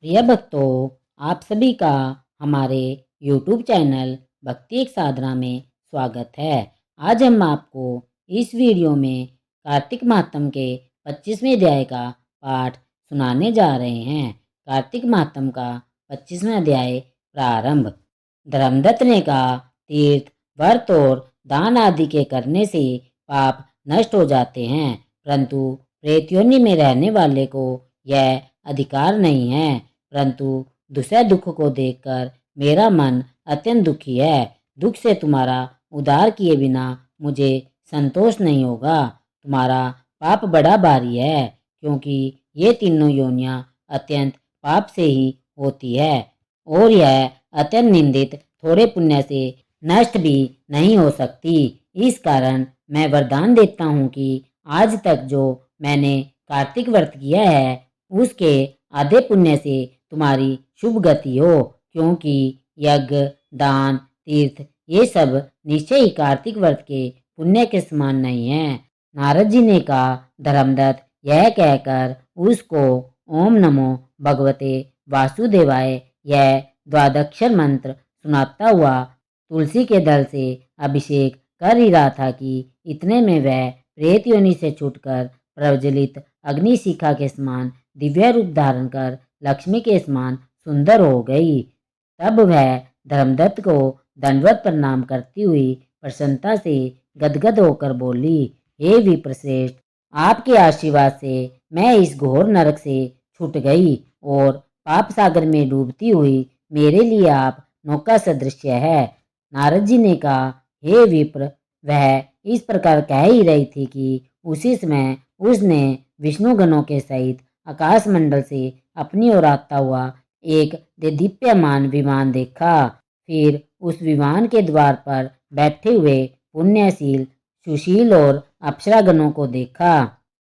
प्रिय भक्तों, आप सभी का हमारे YouTube चैनल भक्ति एक साधना में स्वागत है। आज हम आपको इस वीडियो में कार्तिक मातम के 25वें अध्याय का पाठ सुनाने जा रहे हैं। कार्तिक मातम का 25वां अध्याय प्रारंभ। धर्मदत्त ने कहा, तीर्थ, व्रत और दान आदि के करने से पाप नष्ट हो जाते हैं, परंतु प्रेत योनि में रहने वाले को यह अधिकार नहीं है। परंतु दूसरे दुख को देखकर मेरा मन अत्यंत दुखी है। दुख से तुम्हारा उद्धार किए बिना मुझे संतोष नहीं होगा। तुम्हारा पाप बड़ा भारी है, क्योंकि ये तीनों योनियां अत्यंत पाप से ही होती है और यह अत्यंत निंदित थोड़े पुण्य से नष्ट भी नहीं हो सकती। इस कारण मैं वरदान देता हूँ कि आज तक जो मैंने कार्तिक व्रत किया है उसके आधे पुण्य से तुम्हारी शुभ गति हो, क्योंकि यज्ञ, दान, तीर्थ ये सब निश्चय ही कार्तिक व्रत के पुण्य के समान नहीं है। नारद जी ने कहा, धर्मदत्त यह कहकर उसको ओम नमो भगवते वासुदेवाय यह द्वादक्षर मंत्र सुनाता हुआ तुलसी के दल से अभिषेक कर ही रहा था कि इतने में वह प्रेत योनि से छूटकर प्रज्वलित अग्नि शिखा के समान दिव्य रूप धारण कर लक्ष्मी के समान सुंदर हो गई। तब वह धर्मदत्त को दंडवत प्रणाम करती हुई प्रसन्नता से गदगद होकर बोली, हे विप्रश्रेष्ठ, आपके आशीर्वाद से मैं इस घोर नरक से छूट गई और पाप सागर में डूबती हुई मेरे लिए आप नौका सदृश है। नारद जी ने कहा, हे विप्र, वह इस प्रकार कह ही रही थी कि उसी समय उसने विष्णु गणों के सहित आकाश मंडल से अपनी ओर आता हुआ एक देदीप्यमान विमान देखा। फिर उस विमान के द्वार पर बैठे हुए पुण्यशील, सुशील और अप्सरागणों को देखा।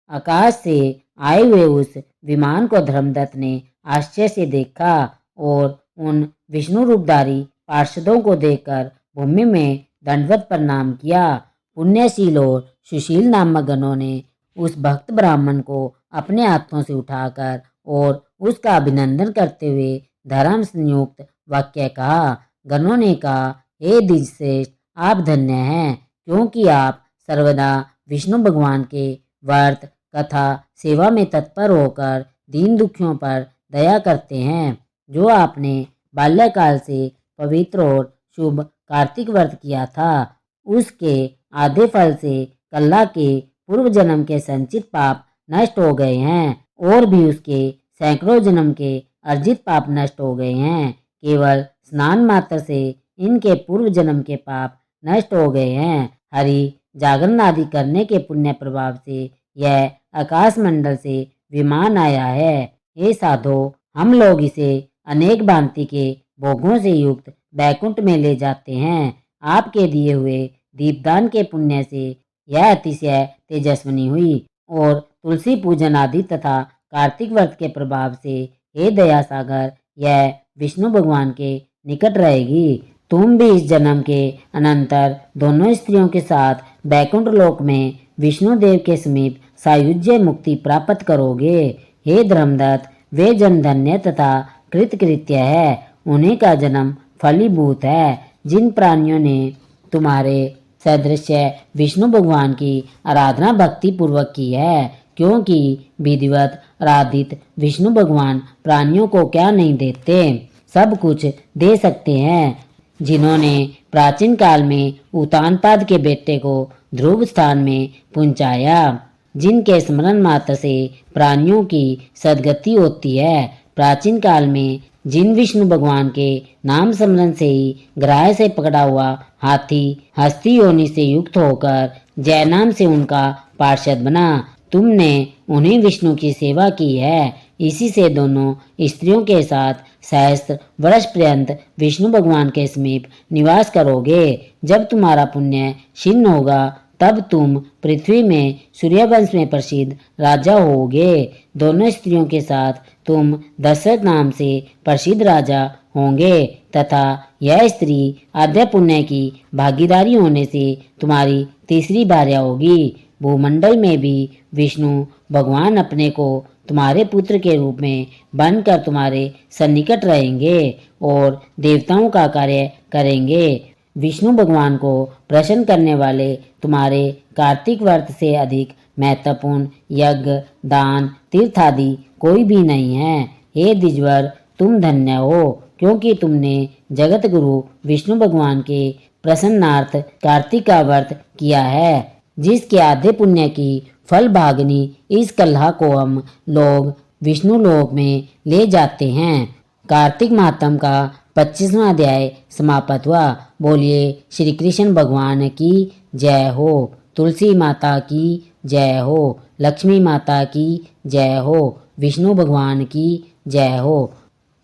आकाश से आए हुए उस विमान को धर्मदत्त ने आश्चर्य से देखा और उन विष्णु रूपधारी पार्षदों को देखकर भूमि में दंडवत प्रणाम किया। पुण्यशील और सुशील नामक गणों ने उस भक्त ब्राह्मण को अपने हाथों से उठाकर और उसका अभिनंदन करते हुए धर्म संयुक्त वाक्य कहा। गणों ने कहा, हे द्विजश्रेष्ठ, आप धन्य हैं, क्योंकि आप सर्वदा विष्णु भगवान के व्रत, कथा, सेवा में तत्पर होकर दीन दुखियों पर दया करते हैं। जो आपने बाल्यकाल से पवित्र और शुभ कार्तिक व्रत किया था, उसके आधे फल से कल्ला के पूर्व जन्म के संचित पाप नष्ट हो गए हैं और भी उसके सैकड़ों जन्म के अर्जित पाप नष्ट हो गए हैं। केवल स्नान मात्र से इनके पूर्व जन्म के पाप नष्ट हो गए हैं। हरि जागरण आदि करने के पुण्य प्रभाव से यह आकाश मंडल से विमान आया है। हे साधो, हम लोग इसे अनेक भांति के भोगों से युक्त बैकुंठ में ले जाते हैं। आपके दिए हुए दीपदान के पुण्य से यह अतिशय तेजस्विनी हुई और तुलसी पूजन आदि तथा कार्तिक व्रत के प्रभाव से हे दया सागर यह विष्णु भगवान के निकट रहेगी। तुम भी इस जन्म के अनंतर दोनों स्त्रियों के साथ बैकुंठ लोक में विष्णु देव के समीप सायुज्य मुक्ति प्राप्त करोगे। हे धर्मदत्त, वे जन धन्य तथा कृतकृत्य है। उन्हीं का जन्म फलीभूत है। जिन प्राणियों ने तुम्हारे सदृश विष्णु भगवान की आराधना भक्ति पूर्वक की है, क्योंकि विधिवत आराधित विष्णु भगवान प्राणियों को क्या नहीं देते, सब कुछ दे सकते हैं। जिन्होंने प्राचीन काल में उत्तानपाद के बेटे को ध्रुव स्थान में पहुंचाया, जिनके स्मरण मात्र से प्राणियों की सदगति होती है। प्राचीन काल में जिन विष्णु भगवान के नाम स्मरण से ही ग्राह से पकड़ा हुआ हाथी हस्ती योनि से युक्त होकर जय नाम से उनका पार्षद बना, तुमने उन्हीं विष्णु की सेवा की है। इसी से दोनों स्त्रियों के साथ सहस्त्र वर्ष पर्यंत विष्णु भगवान के समीप निवास करोगे। जब तुम्हारा पुण्य क्षीण होगा, तब तुम पृथ्वी में सूर्यवंश में प्रसिद्ध राजा होगे। दोनों स्त्रियों के साथ तुम दशरथ नाम से प्रसिद्ध राजा होंगे तथा यह स्त्री आद्य पुण्य की भागीदारी होने से तुम्हारी तीसरी भार्या होगी। भूमंडल में भी विष्णु भगवान अपने को तुम्हारे पुत्र के रूप में बनकर तुम्हारे सन्निकट रहेंगे और देवताओं का कार्य करेंगे। विष्णु भगवान को प्रसन्न करने वाले तुम्हारे कार्तिक व्रत से अधिक महत्वपूर्ण यज्ञ, दान, तीर्थ आदि कोई भी नहीं है। हे द्विजवर, तुम धन्य हो, क्योंकि तुमने जगत गुरु विष्णु भगवान के प्रसन्नार्थ कार्तिक का व्रत किया है, जिसके आधे पुण्य की फल भागनी इस कलह को हम लोग विष्णु लोक में ले जाते हैं। कार्तिक मातम का 25वां अध्याय समाप्त हुआ। बोलिए श्री कृष्ण भगवान की जय हो। तुलसी माता की जय हो। लक्ष्मी माता की जय हो। विष्णु भगवान की जय हो।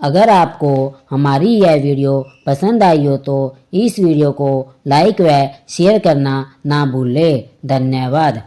अगर आपको हमारी यह वीडियो पसंद आई हो तो इस वीडियो को लाइक व शेयर करना ना भूलें। धन्यवाद।